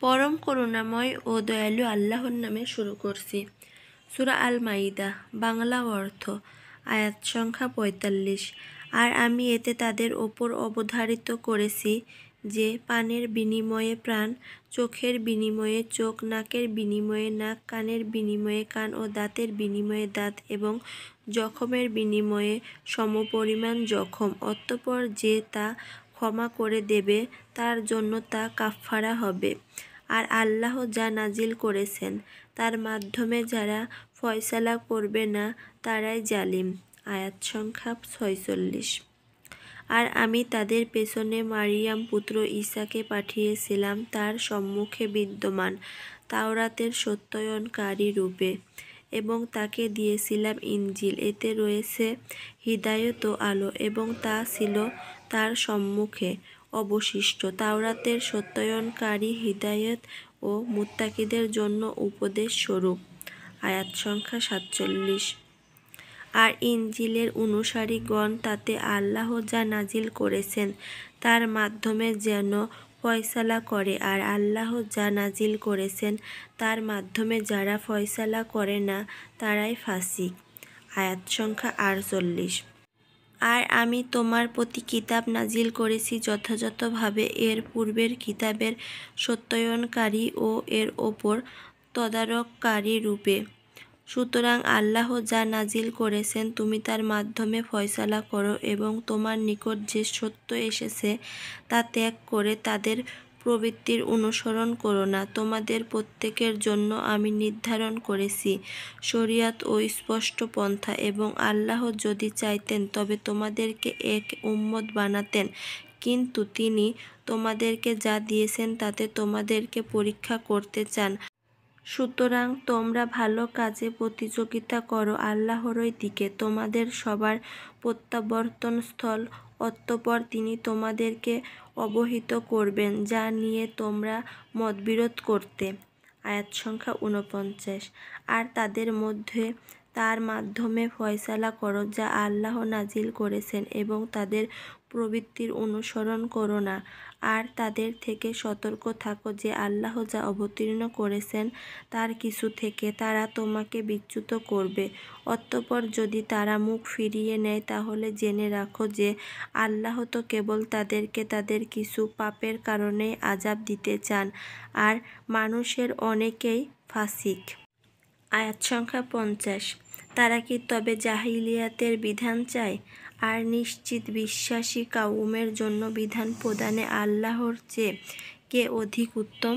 পরম করুণাময় ও দয়ালু আল্লাহর নামে শুরু করছি। সূরা আল মাইদা, বাংলা অর্থ, আয়াত সংখ্যা ৪৫। আর আমি এতে তাদের ওপর অবধারিত করেছি যে পানের বিনিময়ে প্রাণ, চোখের বিনিময়ে চোখ, নাকের বিনিময়ে নাক, কানের বিনিময়ে কান ও দাঁতের বিনিময়ে দাঁত এবং জখমের বিনিময়ে সমপরিমাণ জখম। অতঃপর যে তা ক্ষমা করে দেবে তার জন্য তা কাফফারা হবে। আর আল্লাহ যা নাজিল করেছেন তার মাধ্যমে যারা ফয়সালা করবে না তারাই জালিম। আয়াত সংখ্যা ৪৬। আর আমি তাদের পেছনে মারিয়াম পুত্র ঈসাকে পাঠিয়েছিলাম তার সম্মুখে বিদ্যমান তাওরাতের সত্যায়নকারী রূপে এবং তাকে দিয়েছিলাম ইনজিল। এতে রয়েছে হিদায়ত ও আলো এবং তা ছিল তার সম্মুখে অবশিষ্ট। তাওরাতের সত্যায়নকারী, হিদায়ত ও মুত্তাকিদের জন্য উপদেশ স্বরূপ। আয়াত সংখ্যা ৪৭। আর ইনজিলের অনুসারীগণ তাতে আল্লাহ যা নাজিল করেছেন তার মাধ্যমে যেন ফয়সালা করে, আর আল্লাহ যা নাজিল করেছেন তার মাধ্যমে যারা ফয়সালা করে না তারাই ফাসিক। আয়াত সংখ্যা ৪৮। আর আমি তোমার প্রতি কিতাব নাজিল করেছি যথাযথভাবে এর পূর্বের কিতাবের সত্যায়নকারী ও এর ওপর তদারককারী রূপে। সুতরাং আল্লাহ যা নাজিল করেছেন তুমি তার মাধ্যমে ফয়সালা করো এবং তোমার নিকট যে সত্য এসেছে তা ত্যাগ করে তাদের প্রবৃত্তির অনুসরণ করো না। তোমাদের প্রত্যেকের জন্য আমি নির্ধারণ করেছি শরিয়ত ও স্পষ্ট পন্থা, এবং আল্লাহ যদি চাইতেন তবে তোমাদেরকে এক উম্মত বানাতেন, কিন্তু তিনি তোমাদেরকে যা দিয়েছেন তাতে তোমাদেরকে পরীক্ষা করতে চান। সুতরাং তোমরা ভালো কাজে প্রতিযোগিতা করো আল্লাহরই দিকে তোমাদের সবার প্রত্যাবর্তনস্থল। অতঃপর তিনি তোমাদেরকে অবহিত করবেন যা নিয়ে তোমরা মতবিরোধ করতে। আয়াত সংখ্যা ৪৯। আর তাদের মধ্যে তার মাধ্যমে ফয়সালা করো যা আল্লাহ নাজিল করেছেন এবং তাদের প্রবৃত্তির অনুসরণ করো না। আর তাদের থেকে সতর্ক থাকো যে আল্লাহ যা অবতীর্ণ করেছেন তার কিছু থেকে তারা তোমাকে বিচ্যুত করবে। অতঃপর যদি তারা মুখ ফিরিয়ে নেয় তাহলে জেনে রাখো যে আল্লাহ তো কেবল তাদেরকে তাদের কিছু পাপের কারণেই আযাব দিতে চান, আর মানুষের অনেকেই ফাসিক। আয়াত সংখ্যা ৫০। তারা কি তবে জাহিলিয়াতের বিধান চায়? আর নিশ্চিত বিশ্বাসী কাউমের জন্য বিধান প্রদানে আল্লাহর চেয়ে কে অধিক উত্তম?